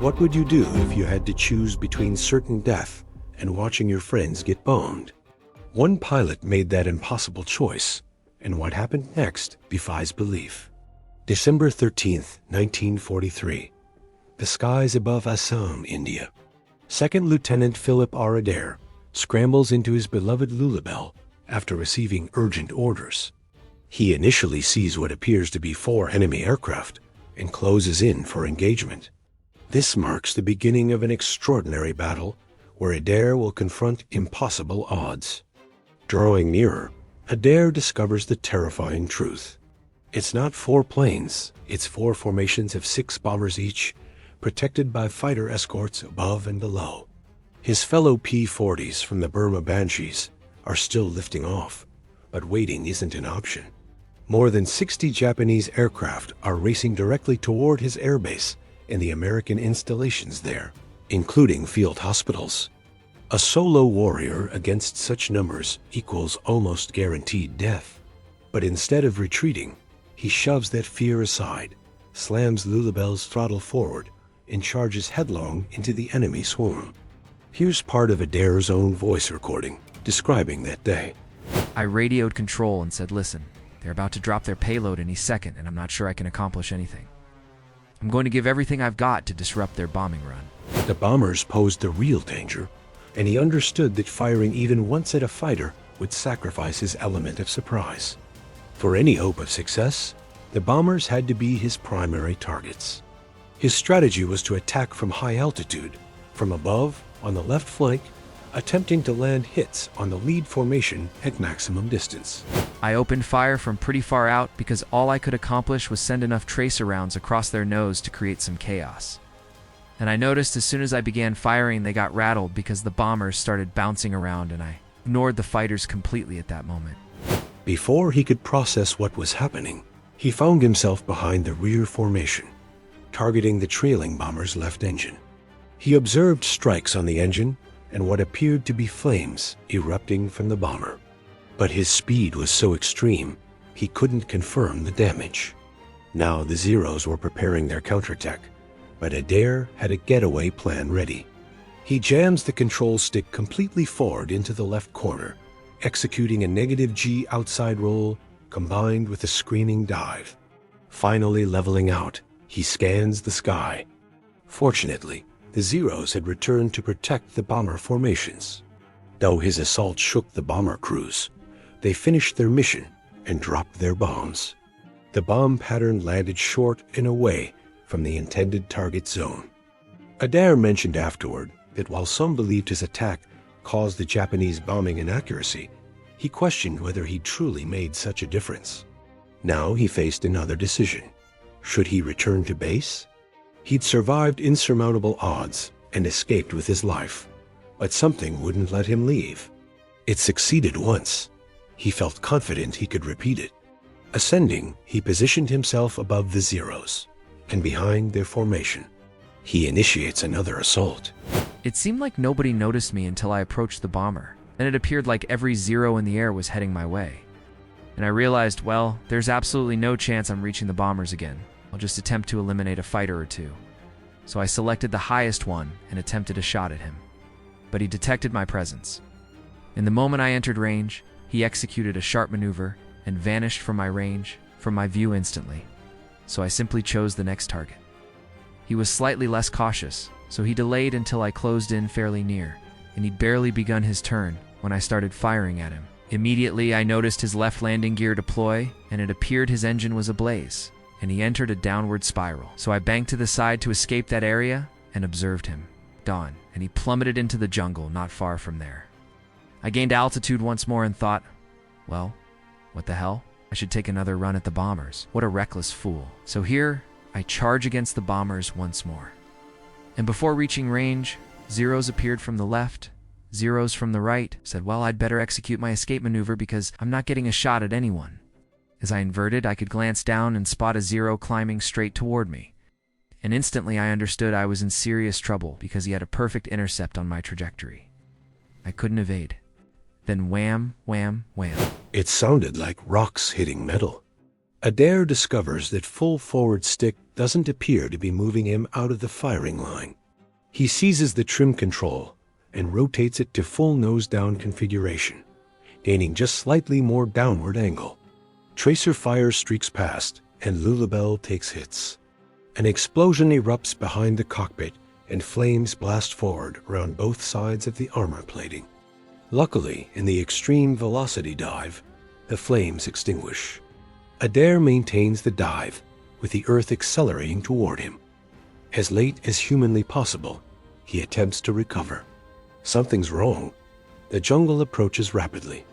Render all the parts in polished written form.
What would you do if you had to choose between certain death and watching your friends get boned? One pilot made that impossible choice, and what happened next defies belief. December 13th, 1943. The skies above Assam, India. Second Lieutenant Philip Adair scrambles into his beloved Lulu-Belle after receiving urgent orders. He initially sees what appears to be 4 enemy aircraft and closes in for engagement. This marks the beginning of an extraordinary battle where Adair will confront impossible odds. Drawing nearer, Adair discovers the terrifying truth. It's not 4 planes, it's 4 formations of 6 bombers each, protected by fighter escorts above and below. His fellow P-40s from the Burma Banshees are still lifting off, but waiting isn't an option. More than 60 Japanese aircraft are racing directly toward his airbase and the American installations there, including field hospitals. A solo warrior against such numbers equals almost guaranteed death. But instead of retreating, he shoves that fear aside, slams Lulubelle's throttle forward, and charges headlong into the enemy swarm. Here's part of Adair's own voice recording describing that day. I radioed control and said, "Listen, they're about to drop their payload any second, and I'm not sure I can accomplish anything. I'm going to give everything I've got to disrupt their bombing run." The bombers posed the real danger, and he understood that firing even once at a fighter would sacrifice his element of surprise. For any hope of success, the bombers had to be his primary targets. His strategy was to attack from high altitude, from above, on the left flank, attempting to land hits on the lead formation at maximum distance. I opened fire from pretty far out because all I could accomplish was send enough tracer rounds across their nose to create some chaos. And I noticed as soon as I began firing, they got rattled because the bombers started bouncing around, and I ignored the fighters completely at that moment. Before he could process what was happening, he found himself behind the rear formation, targeting the trailing bomber's left engine. He observed strikes on the engine and what appeared to be flames erupting from the bomber. But his speed was so extreme, he couldn't confirm the damage. Now the Zeros were preparing their counterattack, but Adair had a getaway plan ready. He jams the control stick completely forward into the left corner, executing a -G outside roll combined with a screaming dive. Finally leveling out, he scans the sky. Fortunately, the Zeros had returned to protect the bomber formations. Though his assault shook the bomber crews, they finished their mission and dropped their bombs. The bomb pattern landed short and away from the intended target zone. Adair mentioned afterward that while some believed his attack caused the Japanese bombing inaccuracy, he questioned whether he truly made such a difference. Now he faced another decision. Should he return to base? He'd survived insurmountable odds and escaped with his life, but something wouldn't let him leave. It succeeded once. He felt confident he could repeat it. Ascending, he positioned himself above the Zeros and behind their formation. He initiates another assault. It seemed like nobody noticed me until I approached the bomber. Then it appeared like every Zero in the air was heading my way. And I realized, well, there's absolutely no chance I'm reaching the bombers again. I'll just attempt to eliminate a fighter or two. So I selected the highest one and attempted a shot at him. But he detected my presence. In the moment I entered range, he executed a sharp maneuver and vanished from my range, from my view instantly. So I simply chose the next target. He was slightly less cautious, so he delayed until I closed in fairly near, and he'd barely begun his turn when I started firing at him. Immediately I noticed his left landing gear deploy, and it appeared his engine was ablaze, and he entered a downward spiral. So I banked to the side to escape that area and observed him. Dawn, and he plummeted into the jungle not far from there. I gained altitude once more and thought, well, what the hell? I should take another run at the bombers. What a reckless fool. So here, I charge against the bombers once more. And before reaching range, Zeros appeared from the left, Zeros from the right. Said, well, I'd better execute my escape maneuver because I'm not getting a shot at anyone. As I inverted, I could glance down and spot a Zero climbing straight toward me. And instantly I understood I was in serious trouble because he had a perfect intercept on my trajectory. I couldn't evade. Then wham, wham, wham. It sounded like rocks hitting metal. Adair discovers that full forward stick doesn't appear to be moving him out of the firing line. He seizes the trim control and rotates it to full nose-down configuration, gaining just slightly more downward angle. Tracer fire streaks past, and Lulu-Belle takes hits. An explosion erupts behind the cockpit, and flames blast forward around both sides of the armor plating. Luckily, in the extreme velocity dive, the flames extinguish. Adair maintains the dive, with the Earth accelerating toward him. As late as humanly possible, he attempts to recover. Something's wrong. The jungle approaches rapidly.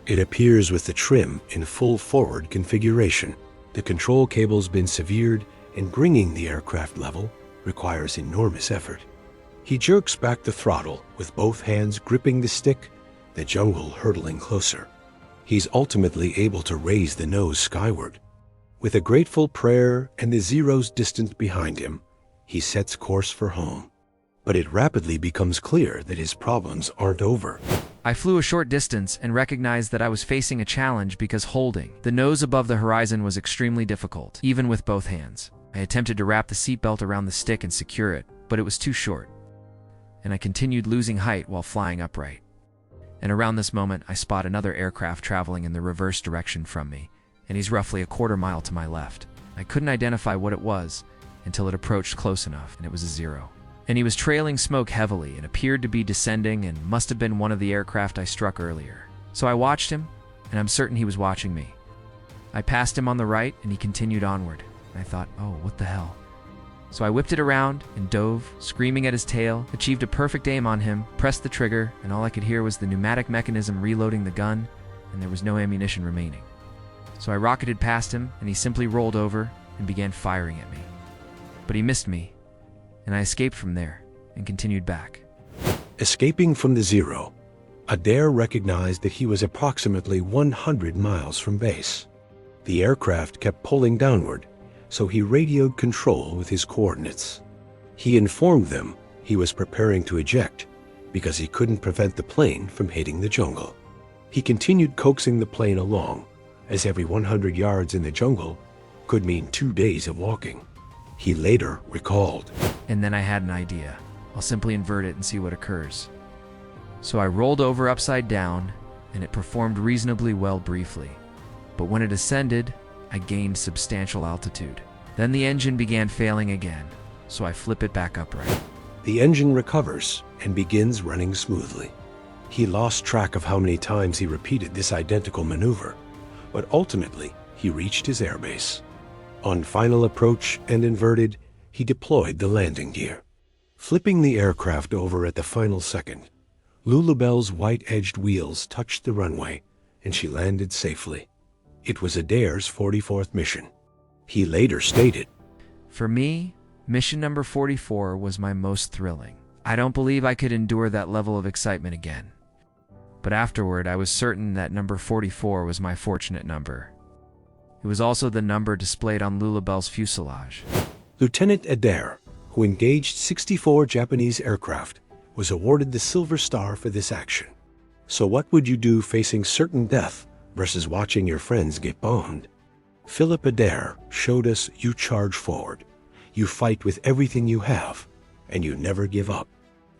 It appears with the trim in full forward configuration. The control cable's been severed, and bringing the aircraft level requires enormous effort. He jerks back the throttle with both hands gripping the stick, the jungle hurtling closer. He's ultimately able to raise the nose skyward. With a grateful prayer and the Zero's distant behind him, he sets course for home. But it rapidly becomes clear that his problems aren't over. I flew a short distance and recognized that I was facing a challenge because holding the nose above the horizon was extremely difficult, even with both hands. I attempted to wrap the seatbelt around the stick and secure it, but it was too short, and I continued losing height while flying upright. And around this moment, I spot another aircraft traveling in the reverse direction from me, and he's roughly a quarter mile to my left. I couldn't identify what it was until it approached close enough, and it was a Zero. And he was trailing smoke heavily and appeared to be descending and must have been one of the aircraft I struck earlier. So I watched him, and I'm certain he was watching me. I passed him on the right, and he continued onward. And I thought, oh, what the hell? So I whipped it around and dove, screaming at his tail, achieved a perfect aim on him, pressed the trigger, and all I could hear was the pneumatic mechanism reloading the gun, and there was no ammunition remaining. So I rocketed past him, and he simply rolled over and began firing at me. But he missed me, and I escaped from there and continued back. Escaping from the Zero, Adair recognized that he was approximately 100 miles from base. The aircraft kept pulling downward, so he radioed control with his coordinates. He informed them he was preparing to eject because he couldn't prevent the plane from hitting the jungle. He continued coaxing the plane along, as every 100 yards in the jungle could mean 2 days of walking. He later recalled. And then I had an idea. I'll simply invert it and see what occurs. So I rolled over upside down, and it performed reasonably well briefly. But when it ascended, I gained substantial altitude. Then the engine began failing again, so I flip it back upright. The engine recovers and begins running smoothly. He lost track of how many times he repeated this identical maneuver, but ultimately he reached his airbase. On final approach and inverted, he deployed the landing gear. Flipping the aircraft over at the final second, Lulubelle's white-edged wheels touched the runway, and she landed safely. It was Adair's 44th mission. He later stated, For me, mission number 44 was my most thrilling. I don't believe I could endure that level of excitement again. But afterward, I was certain that number 44 was my fortunate number. It was also the number displayed on Lulubelle's fuselage. Lieutenant Adair, who engaged 64 Japanese aircraft, was awarded the Silver Star for this action. So what would you do facing certain death versus watching your friends get bombed? Philip Adair showed us you charge forward, you fight with everything you have, and you never give up.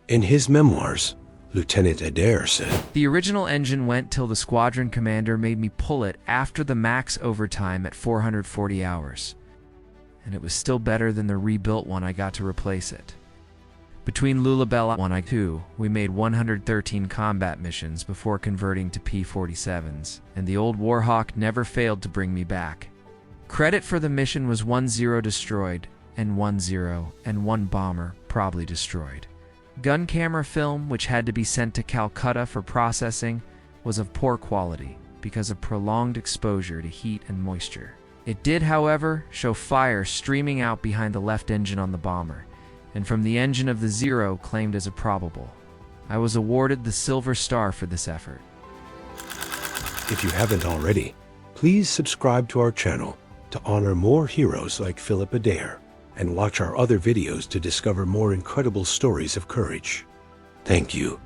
In his memoirs, Lieutenant Adair said, The original engine went till the squadron commander made me pull it after the max overtime at 440 hours. And it was still better than the rebuilt one I got to replace it. Between Lulubelle and 2, we made 113 combat missions before converting to P-47s, and the old Warhawk never failed to bring me back. Credit for the mission was 1 Zero destroyed, and 1 Zero, and 1 bomber probably destroyed. Gun camera film, which had to be sent to Calcutta for processing, was of poor quality because of prolonged exposure to heat and moisture. It did, however, show fire streaming out behind the left engine on the bomber, and from the engine of the Zero claimed as a probable. I was awarded the Silver Star for this effort. If you haven't already, please subscribe to our channel to honor more heroes like Philip Adair, and watch our other videos to discover more incredible stories of courage. Thank you.